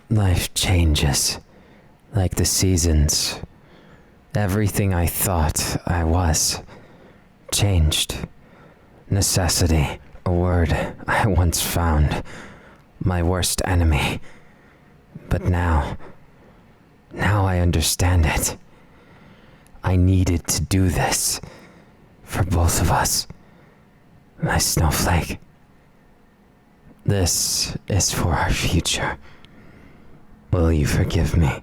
Life changes, like the seasons. Everything I thought I was changed. Necessity, a word I once found, my worst enemy. But now I understand it. I needed to do this for both of us, my snowflake. This is for our future. Will you forgive me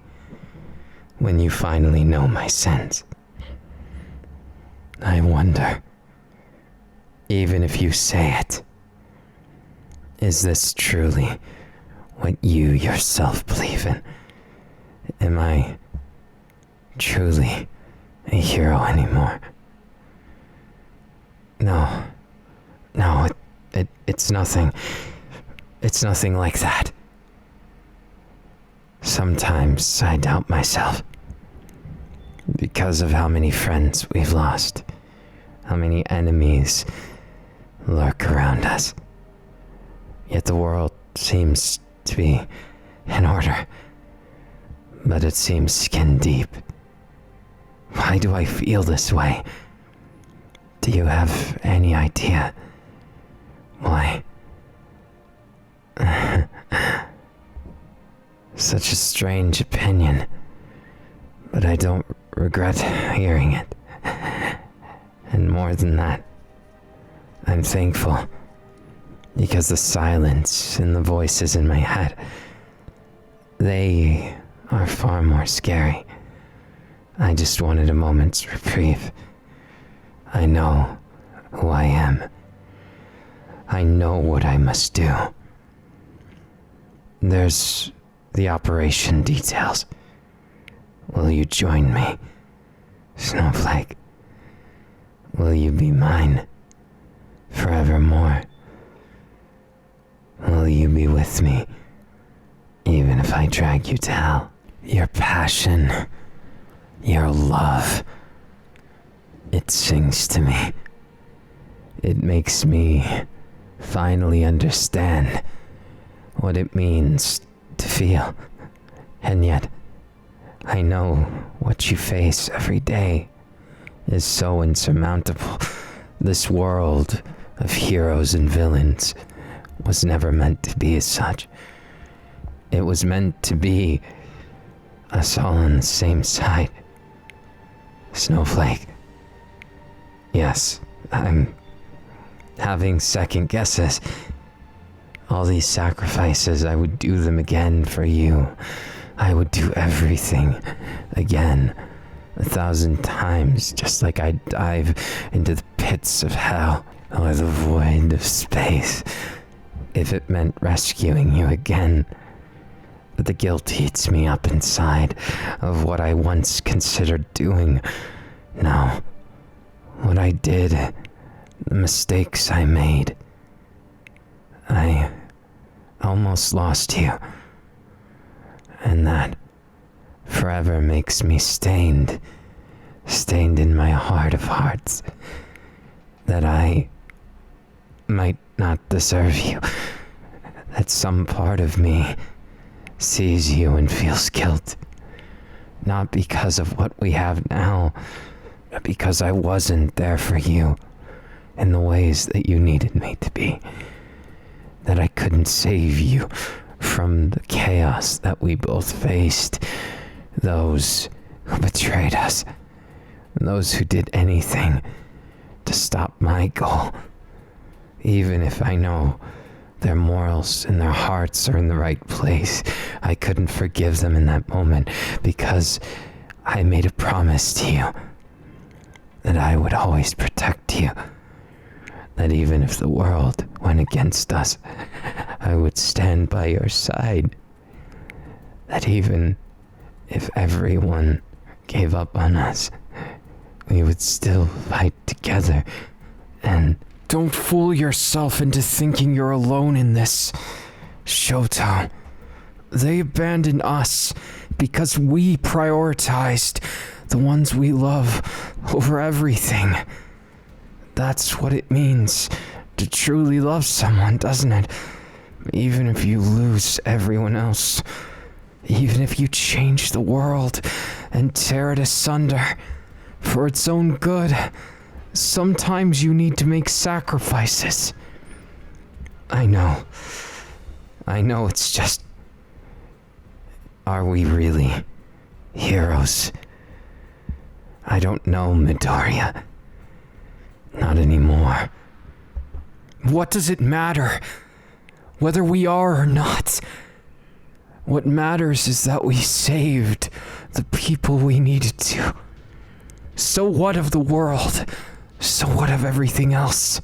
when you finally know my sins? I wonder, even if you say it, is this truly what you yourself believe in? Am I truly a hero anymore? No, it's nothing. It's nothing like that. Sometimes I doubt myself because of how many friends we've lost, how many enemies lurk around us. Yet the world seems to be in order, but it seems skin deep. Why do I feel this way? Do you have any idea why? Such a strange opinion, but I don't regret hearing it. And more than that, I'm thankful because the silence and the voices in my head, they are far more scary. I just wanted a moment's reprieve. I know who I am. I know what I must do. There's the operation details. Will you join me, Snowflake? Will you be mine forevermore? Will you be with me, even if I drag you to hell? Your passion, your love, it sings to me. It makes me finally understand what it means to feel. And yet, I know what you face every day is so insurmountable. This world of heroes and villains was never meant to be as such. It was meant to be us all on the same side. Snowflake. Yes, I'm having second guesses. All these sacrifices, I would do them again for you. I would do everything again, 1,000 times, just like I'd dive into the pits of hell or the void of space, if it meant rescuing you again. But the guilt eats me up inside of what I once considered doing. No, what I did, the mistakes I made. I almost lost you. And that forever makes me stained in my heart of hearts, that I might not deserve you, that some part of me sees you and feels guilt, not because of what we have now, but because I wasn't there for you in the ways that you needed me to be, that I couldn't save you from the chaos that we both faced, those who betrayed us, those who did anything to stop my goal, even if I know their morals and their hearts are in the right place. I couldn't forgive them in that moment because I made a promise to you that I would always protect you, that even if the world went against us, I would stand by your side, that even if everyone gave up on us, we would still fight together. And don't fool yourself into thinking you're alone in this, Shoto. They abandoned us because we prioritized the ones we love over everything. That's what it means to truly love someone, doesn't it? Even if you lose everyone else Even if you change the world and tear it asunder for its own good, sometimes you need to make sacrifices. I know it's just... Are we really heroes? I don't know, Midoriya. Not anymore. What does it matter? Whether we are or not? What matters is that we saved the people we needed to. So what of the world? So what of everything else?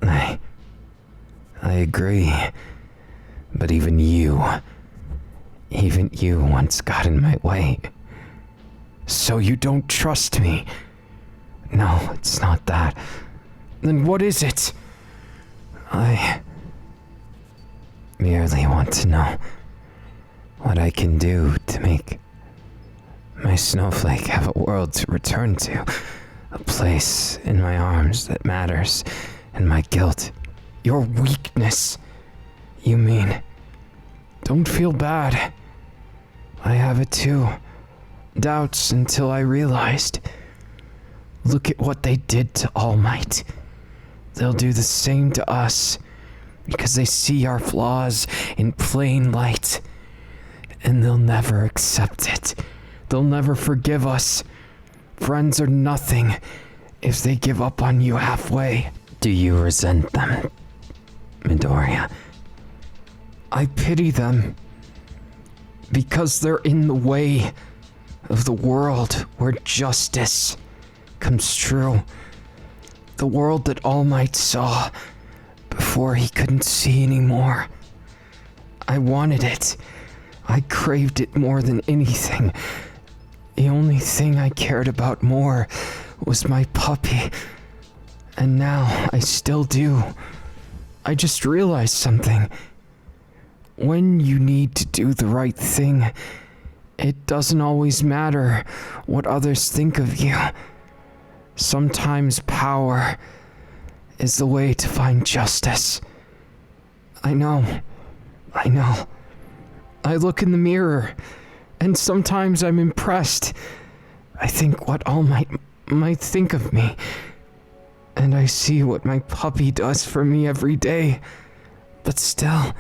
I agree. But even you once got in my way. So you don't trust me? No, it's not that. Then what is it? I merely want to know what I can do to make my snowflake have a world to return to, a place in my arms that matters, and my guilt. Your weakness, you mean? Don't feel bad. I have it too. Doubts until I realized. Look at what they did to All Might. They'll do the same to us because they see our flaws in plain light, and they'll never accept it. They'll never forgive us. Friends are nothing if they give up on you halfway. Do you resent them, Midoriya? I pity them because they're in the way of the world where justice comes true. The world that All Might saw before he couldn't see anymore. I wanted it. I craved it more than anything. The only thing I cared about more was my puppy. And now I still do. I just realized something. When you need to do the right thing, it doesn't always matter what others think of you. Sometimes power is the way to find justice. I know. I look in the mirror, and sometimes I'm impressed. I think what All might think of me, and I see what my puppy does for me every day. But still,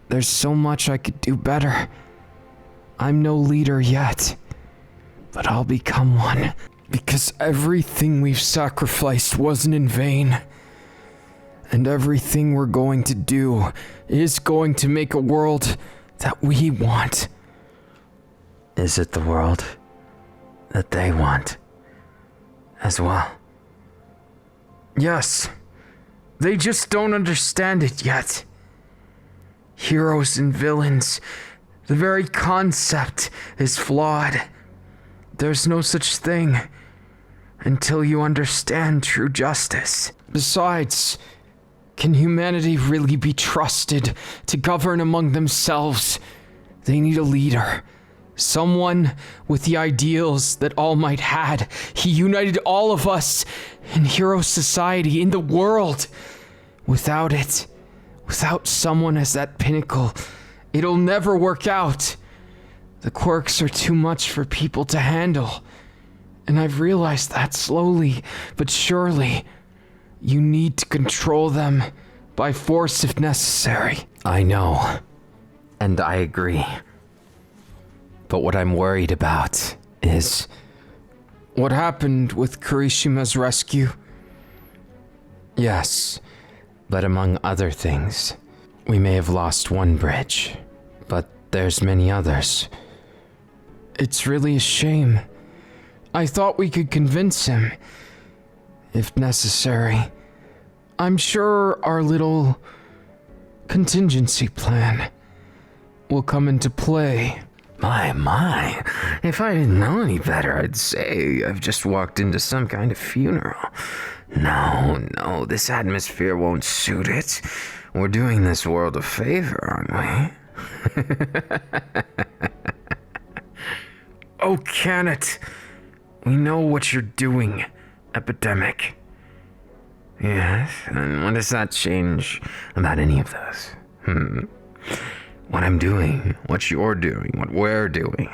there's so much I could do better. I'm no leader yet, but I'll become one. Because everything we've sacrificed wasn't in vain. And everything we're going to do is going to make a world that we want. Is it the world that they want as well? Yes. They just don't understand it yet. Heroes and villains, the very concept is flawed. There's no such thing until you understand true justice. Besides, can humanity really be trusted to govern among themselves? They need a leader. Someone with the ideals that All Might had. He united all of us in hero society, in the world. Without it, without someone as that pinnacle, it'll never work out. The quirks are too much for people to handle. And I've realized that slowly, but surely. You need to control them by force if necessary. I know. And I agree. But what I'm worried about is what happened with Kirishima's rescue. Yes, but among other things, we may have lost one bridge, but there's many others. It's really a shame. I thought we could convince him, if necessary. I'm sure our little contingency plan will come into play. My, if I didn't know any better, I'd say I've just walked into some kind of funeral. No, this atmosphere won't suit it. We're doing this world a favor, aren't we? Oh, can it? We know what you're doing, Epidemic. Yes, and what does that change about any of those? What I'm doing, what you're doing, what we're doing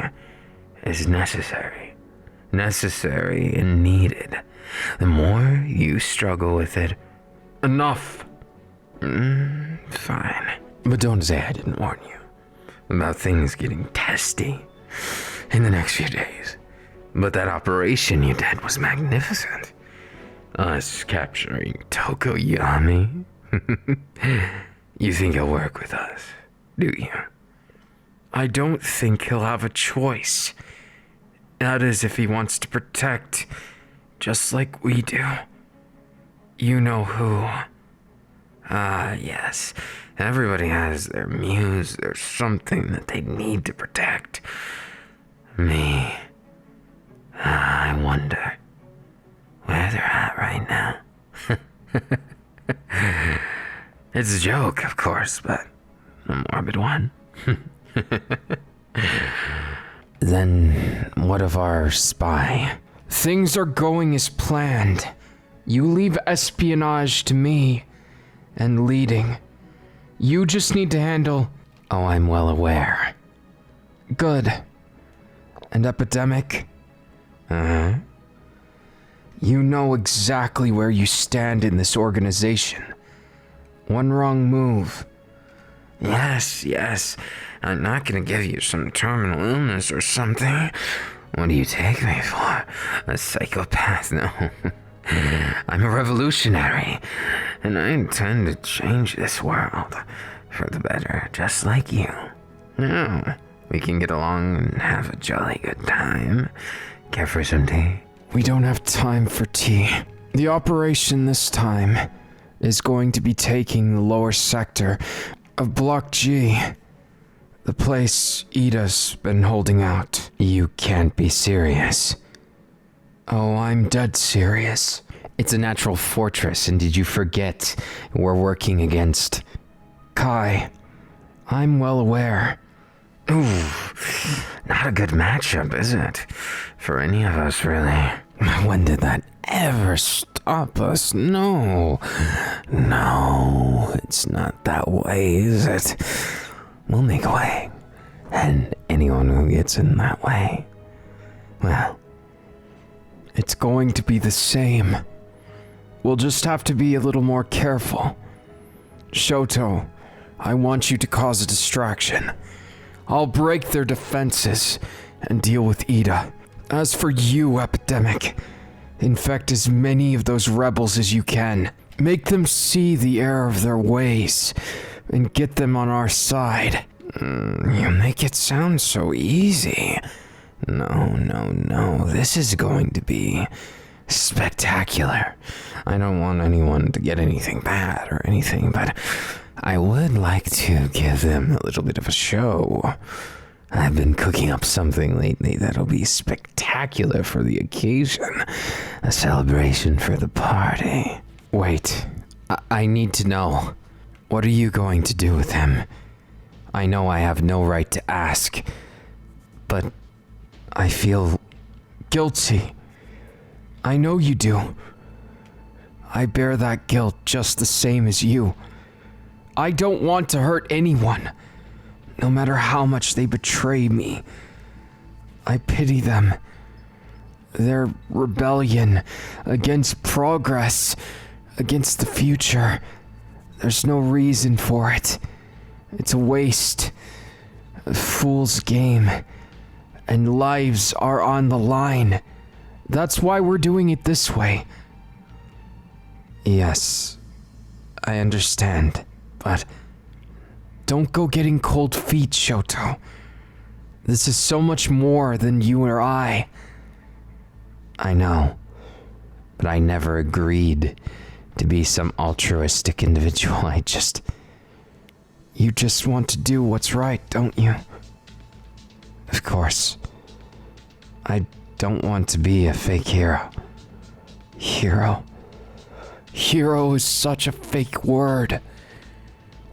is necessary. Necessary and needed. The more you struggle with it, enough. Fine. But don't say I didn't warn you about things getting testy in the next few days. But that operation you did was magnificent. Us capturing Tokoyami. You think he'll work with us, do you? I don't think he'll have a choice. That is if he wants to protect, just like we do. You know who. Yes. Everybody has their muse, there's something that they need to protect. Me. I wonder where they're at right now. It's a joke, of course, but a morbid one. Then what of our spy? Things are going as planned. You leave espionage to me and leading. You just need to handle... Oh, I'm well aware. Good. And Epidemic? Uh-huh. You know exactly where you stand in this organization. One wrong move. Yes. I'm not gonna give you some terminal illness or something. What do you take me for? A psychopath? No. I'm a revolutionary, and I intend to change this world for the better, just like you. Now, we can get along and have a jolly good time. Care for some tea? We don't have time for tea. The operation this time is going to be taking the lower sector of Block G. The place Ida's been holding out. You can't be serious. Oh, I'm dead serious. It's a natural fortress, and did you forget we're working against Kai? I'm well aware. Ooh, not a good matchup, is it? For any of us, really. When did that ever stop us? No, it's not that way, is it? We'll make a way, and anyone who gets in that way, well, it's going to be the same. We'll just have to be a little more careful. Shoto, I want you to cause a distraction. I'll break their defenses and deal with Ida. As for you, Epidemic, infect as many of those rebels as you can. Make them see the error of their ways and get them on our side. You make it sound so easy. No. This is going to be spectacular. I don't want anyone to get anything bad or anything, but I would like to give them a little bit of a show. I've been cooking up something lately that'll be spectacular for the occasion. A celebration for the party. Wait, I need to know. What are you going to do with him? I know I have no right to ask, but I feel guilty. I know you do. I bear that guilt just the same as you. I don't want to hurt anyone, no matter how much they betray me. I pity them. Their rebellion against progress, against the future. There's no reason for it. It's a waste. A fool's game. And lives are on the line. That's why we're doing it this way. Yes, I understand, but don't go getting cold feet, Shoto. This is so much more than you or I. I know, but I never agreed to be some altruistic individual. You just want to do what's right, don't you? Of course. I don't want to be a fake hero. Hero is such a fake word.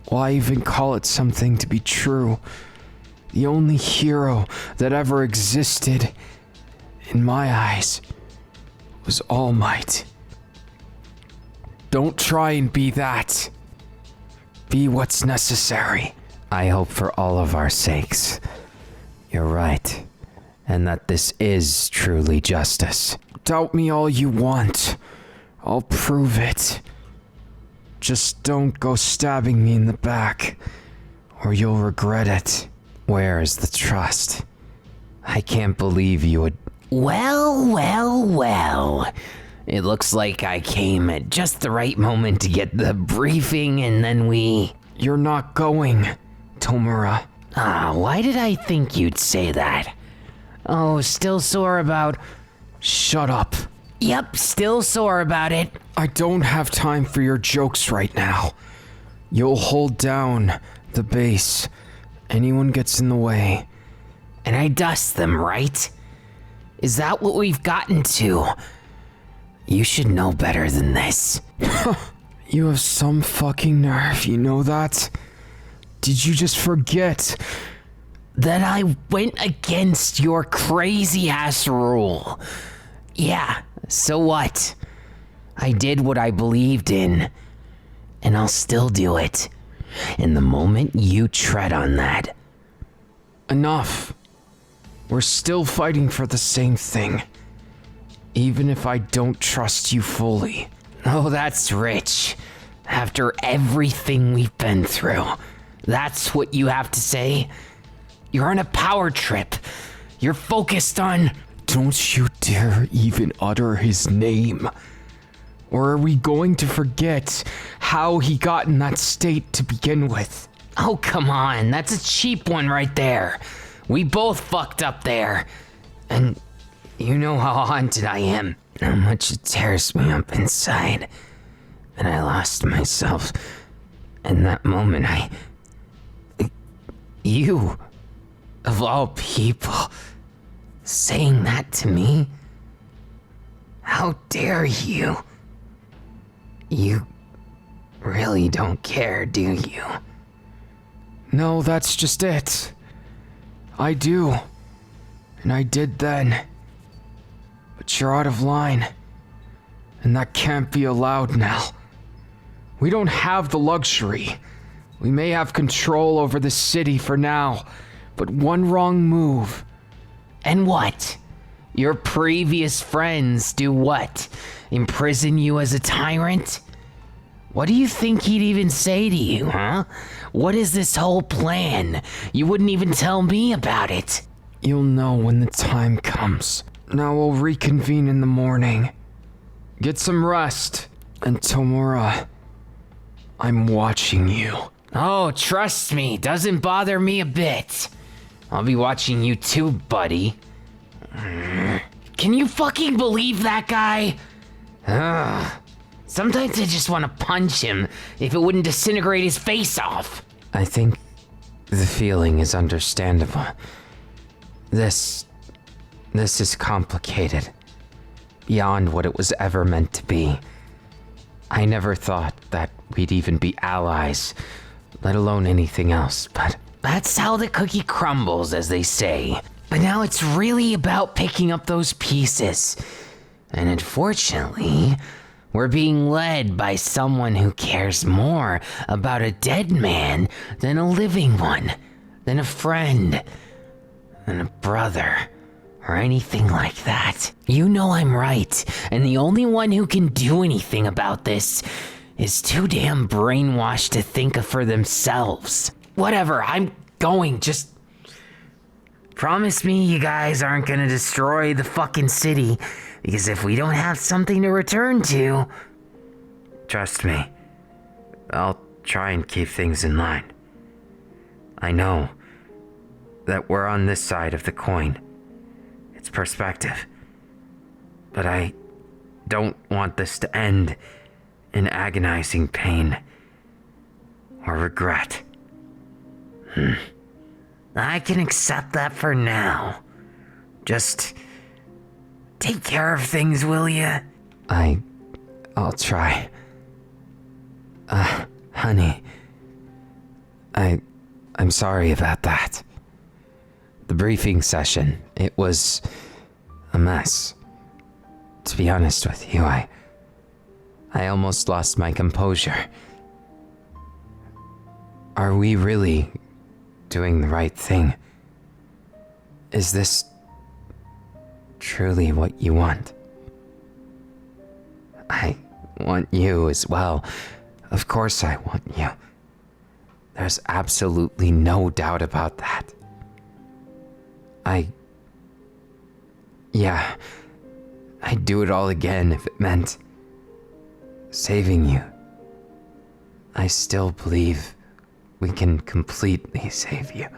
Why even call it something to be true? The only hero that ever existed, in my eyes, was All Might. Don't try and be that. be what's necessary. I hope for all of our sakes, you're right, and that this is truly justice. Doubt me all you want. I'll prove it. Just don't go stabbing me in the back, or you'll regret it. Where is the trust? I can't believe you would... Well. It looks like I came at just the right moment to get the briefing, and then we... You're not going, Tomura. Why did I think you'd say that? Oh, still sore about... Shut up. Yep, still sore about it. I don't have time for your jokes right now. You'll hold down the base. Anyone gets in the way. And I dust them, right? Is that what we've gotten to? You should know better than this. You have some fucking nerve, you know that? Did you just forget that I went against your crazy ass rule? Yeah, so what? I did what I believed in, and I'll still do it. And the moment you tread on that... Enough. We're still fighting for the same thing. Even if I don't trust you fully. Oh, that's rich. After everything we've been through, that's what you have to say? You're on a power trip. You're focused on... Don't you dare even utter his name. Or are we going to forget how he got in that state to begin with? Oh, come on. That's a cheap one right there. We both fucked up there. And you know how haunted I am. How much it tears me up inside. And I lost myself. In that moment, You, of all people, saying that to me? How dare you? You really don't care, do you? No, that's just it. I do. And I did then. But you're out of line. And that can't be allowed now. We don't have the luxury. We may have control over the city for now, but one wrong move. And what? Your previous friends do what? Imprison you as a tyrant? What do you think he'd even say to you, huh? What is this whole plan? You wouldn't even tell me about it. You'll know when the time comes. Now we'll reconvene in the morning. Get some rest. And Tomura, I'm watching you. Oh, trust me, doesn't bother me a bit. I'll be watching you too, buddy. Can you fucking believe that guy? Ugh. Sometimes I just want to punch him if it wouldn't disintegrate his face off. I think the feeling is understandable. This is complicated. Beyond what it was ever meant to be. I never thought that we'd even be allies, let alone anything else, but... That's how the cookie crumbles, as they say. But now it's really about picking up those pieces. And unfortunately, we're being led by someone who cares more about a dead man than a living one, than a friend, than a brother, or anything like that. You know I'm right, and the only one who can do anything about this is too damn brainwashed to think for themselves. Whatever, I'm going, just promise me you guys aren't gonna destroy the fucking city, because if we don't have something to return to... Trust me, I'll try and keep things in line. I know that we're on this side of the coin. It's perspective. But I don't want this to end in agonizing pain or regret. I can accept that for now. Just take care of things, will ya? I'll try. Honey, I'm sorry about that. The briefing session, it was a mess. To be honest with you, I almost lost my composure. Are we really doing the right thing? Is this truly what you want? I want you as well. Of course I want you. There's absolutely no doubt about that. I'd do it all again if it meant saving you. I still believe we can completely save you.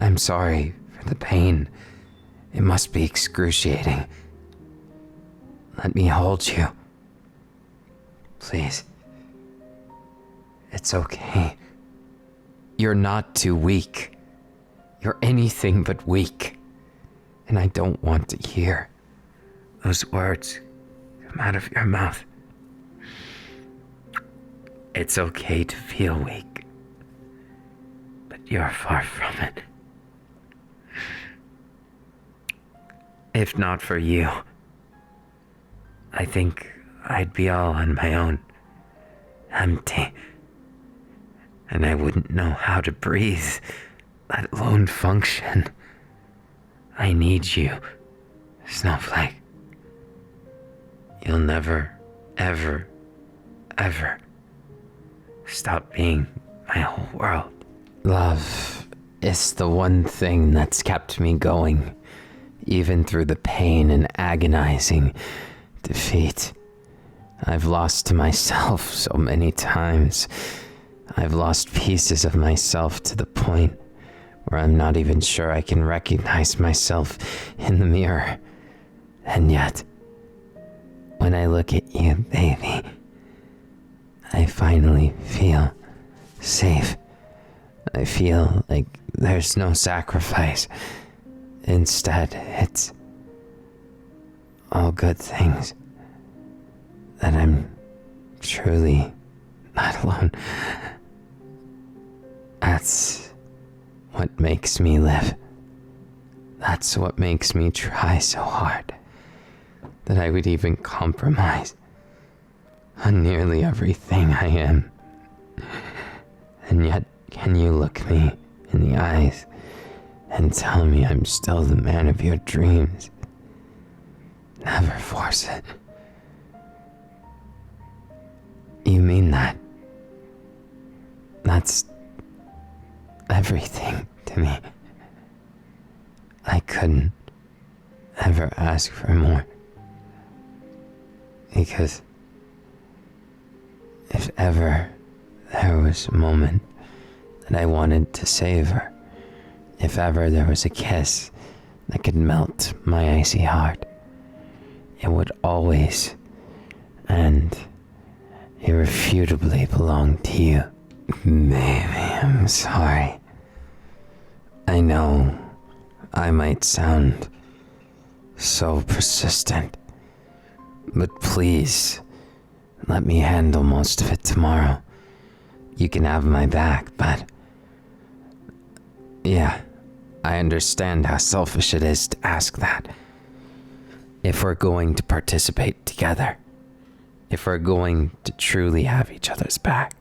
I'm sorry for the pain. It must be excruciating. Let me hold you. Please. It's okay. You're not too weak. You're anything but weak. And I don't want to hear those words come out of your mouth. It's okay to feel weak, but you're far from it. If not for you, I think I'd be all on my own, empty, and I wouldn't know how to breathe, let alone function. I need you, Snowflake. You'll never, ever, ever stop being my whole world. Love is the one thing that's kept me going, even through the pain and agonizing defeat. I've lost to myself so many times. I've lost pieces of myself to the point where I'm not even sure I can recognize myself in the mirror. And yet, when I look at you, baby, I finally feel safe. I feel like there's no sacrifice. Instead, it's all good things. That I'm truly not alone. That's what makes me live. That's what makes me try so hard that I would even compromise on nearly everything I am. And yet, can you look me in the eyes and tell me I'm still the man of your dreams? Never force it. You mean that? That's everything to me. I couldn't ever ask for more. Because if ever there was a moment that I wanted to savor, if ever there was a kiss that could melt my icy heart, it would always and irrefutably belong to you. Baby, I'm sorry. I know I might sound so persistent, but please let me handle most of it tomorrow. You can have my back, but yeah, I understand how selfish it is to ask that. If we're going to participate together, if we're going to truly have each other's back,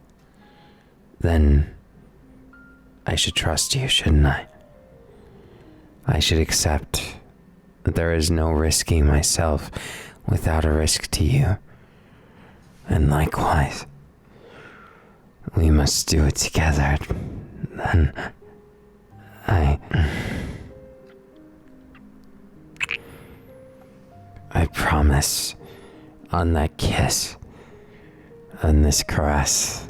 then I should trust you, shouldn't I? I should accept that there is no risking myself without a risk to you. And likewise, we must do it together. Then I promise on that kiss, on this caress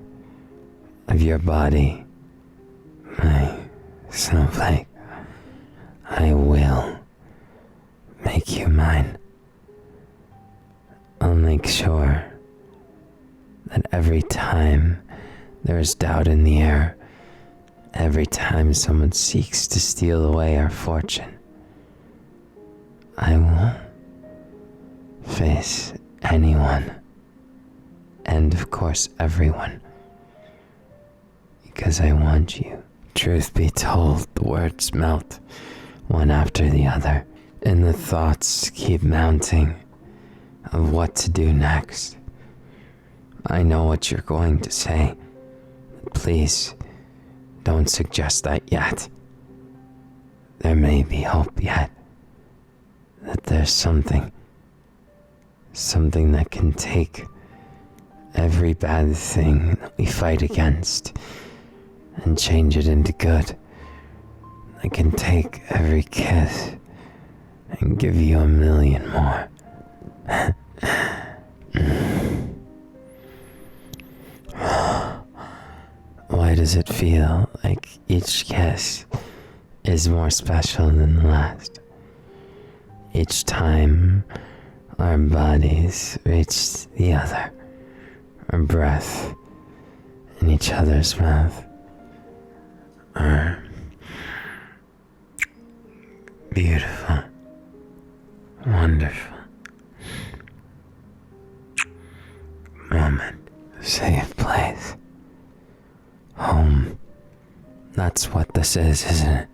of your body, my snowflake, I will make you mine. I'll make sure that every time there is doubt in the air, every time someone seeks to steal away our fortune, I won't face anyone, and of course everyone, because I want you. Truth be told, the words melt one after the other, and the thoughts keep mounting of what to do next. I know what you're going to say. Please, don't suggest that yet. There may be hope yet. That there's something that can take every bad thing that we fight against and change it into good. That can take every kiss and give you 1,000,000 more. Why does it feel like each kiss is more special than the last? Each time our bodies reach the other, our breath in each other's mouth are beautiful, wonderful moment, safe place, home. That's what this is, isn't it?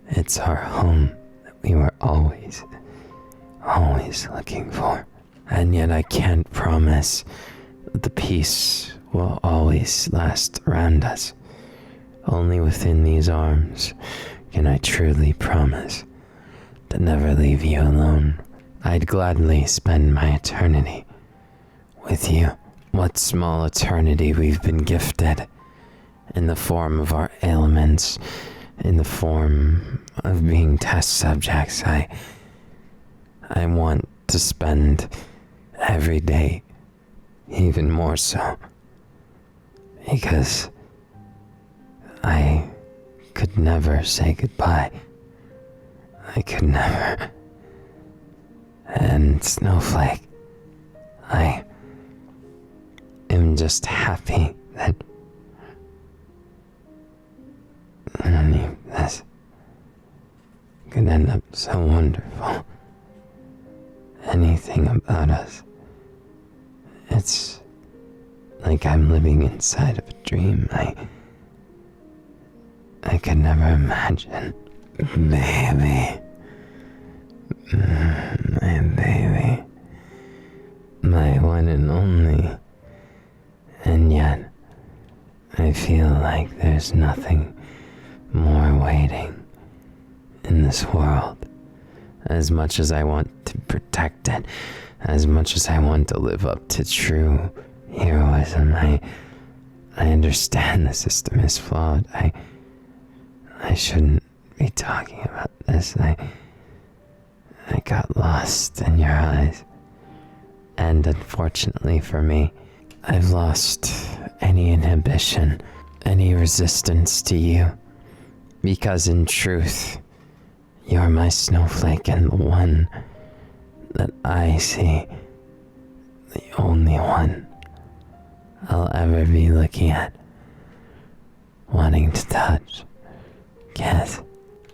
It's our home that we were always looking for. And yet I can't promise that the peace will always last around us. Only within these arms can I truly promise to never leave you alone. I'd gladly spend my eternity with you. What small eternity we've been gifted in the form of our ailments, in the form of being test subjects. I want to spend every day even more so, because I could never say goodbye. I could never. And Snowflake, I am just happy that none of this could end up so wonderful. Anything about us, it's like I'm living inside of a dream I could never imagine. Baby. My baby. My one and only. And yet, I feel like there's nothing more waiting in this world. As much as I want to protect it, as much as I want to live up to true heroism, I understand the system is flawed. I shouldn't be talking about this. I got lost in your eyes. And unfortunately for me, I've lost any inhibition, any resistance to you. Because in truth, you're my snowflake and the one that I see, the only one I'll ever be looking at, wanting to touch. Kiss.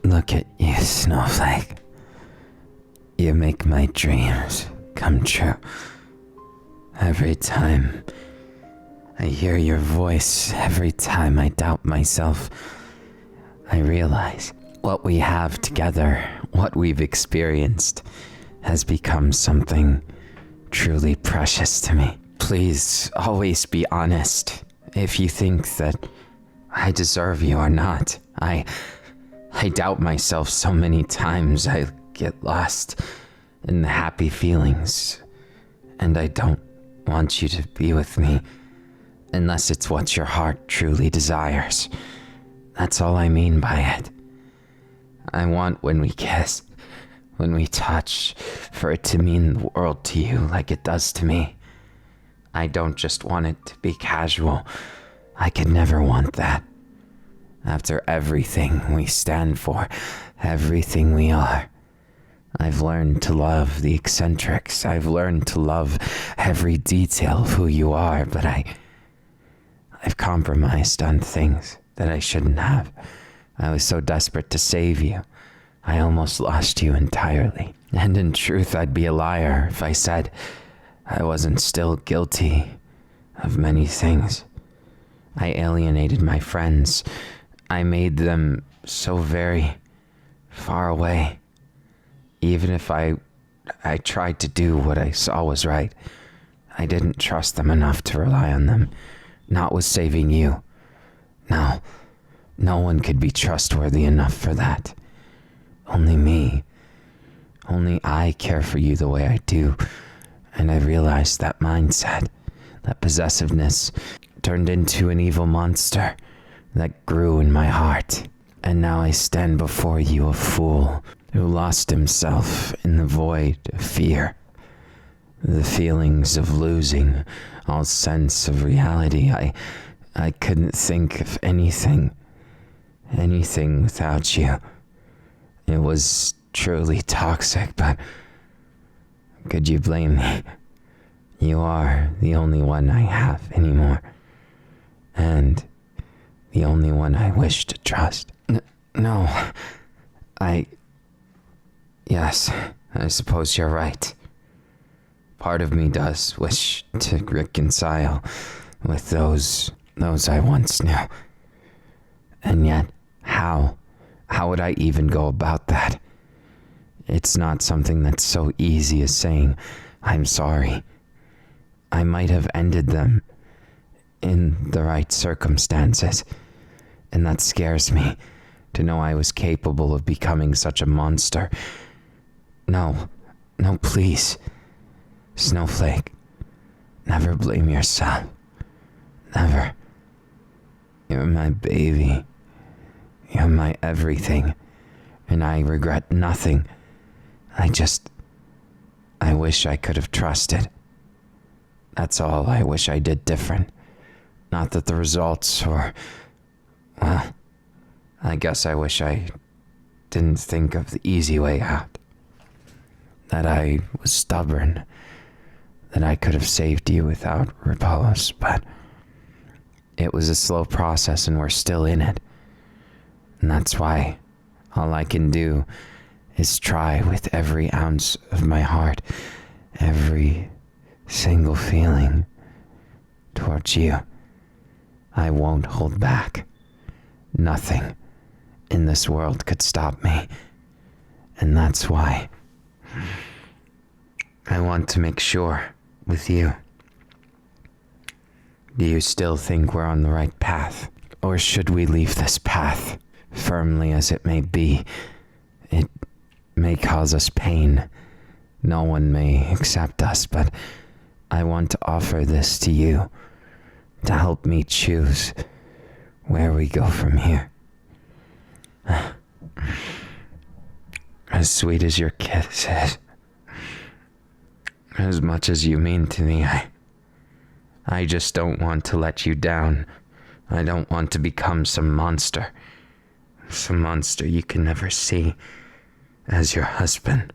Look at you, Snowflake. You make my dreams come true. Every time I hear your voice, every time I doubt myself, I realize what we have together, what we've experienced, has become something truly precious to me. Please always be honest if you think that I deserve you or not. I doubt myself so many times. I get lost in the happy feelings, and I don't want you to be with me unless it's what your heart truly desires. That's all I mean by it. I want when we kiss, when we touch, for it to mean the world to you like it does to me. I don't just want it to be casual. I could never want that. After everything we stand for, everything we are, I've learned to love the eccentrics. I've learned to love every detail of who you are, but I've compromised on things that I shouldn't have. I was so desperate to save you, I almost lost you entirely. And in truth, I'd be a liar if I said I wasn't still guilty of many things. I alienated my friends. I made them so very far away. Even if I tried to do what I saw was right, I didn't trust them enough to rely on them not with saving you. No, no one could be trustworthy enough for that. Only me. Only I care for you the way I do. And I realized that mindset, that possessiveness, turned into an evil monster that grew in my heart. And now I stand before you, a fool who lost himself in the void of fear. The feelings of losing all sense of reality. I couldn't think of anything without you. It was truly toxic, but could you blame me? You are the only one I have anymore, and the only one I wish to trust. No, yes, I suppose you're right. Part of me does wish to reconcile with those I once knew. And yet, how? How would I even go about that? It's not something that's so easy as saying, I'm sorry. I might have ended them in the right circumstances, and that scares me, to know I was capable of becoming such a monster. No, please. Snowflake, never blame yourself. Never. You're my baby. You're my everything, and I regret nothing. I wish I could have trusted. That's all I wish I did different. Not that the results were, well, I guess I wish I didn't think of the easy way out. That I was stubborn. That I could have saved you without repulse, but it was a slow process and we're still in it. And that's why all I can do is try with every ounce of my heart, every single feeling towards you. I won't hold back. Nothing in this world could stop me. And that's why I want to make sure with you. Do you still think we're on the right path? Or should we leave this path, firmly as it may be? It may cause us pain. No one may accept us, but I want to offer this to you to help me choose where we go from here. As sweet as your kiss is, as much as you mean to me, I just don't want to let you down. I don't want to become some monster you can never see as your husband.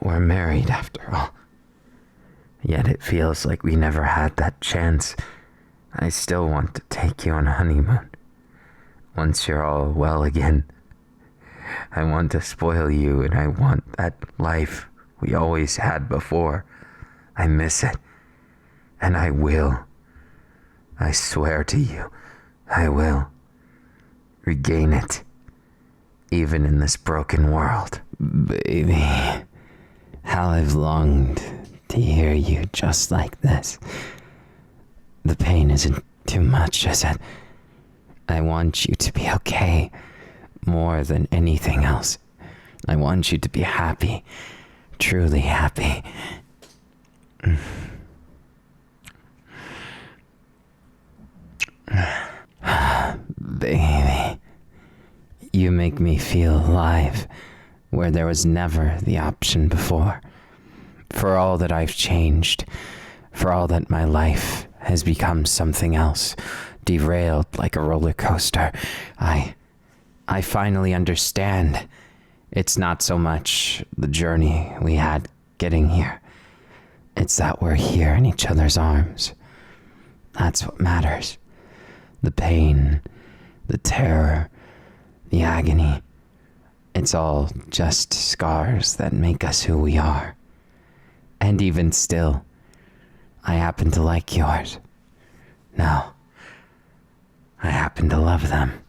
We're married after all. Yet it feels like we never had that chance. I still want to take you on a honeymoon. Once you're all well again. I want to spoil you, and I want that life we always had before. I miss it. And I will. I swear to you, I will regain it, even in this broken world. Baby, how I've longed to hear you just like this. The pain isn't too much, is it? I want you to be okay, more than anything else. I want you to be happy, truly happy. Baby, you make me feel alive where there was never the option before. For all that I've changed, for all that my life has become something else, derailed like a roller coaster, I finally understand. It's not so much the journey we had getting here. It's that we're here in each other's arms. That's what matters. The pain, the terror, the agony. It's all just scars that make us who we are. And even still, I happen to like yours. No, I happen to love them.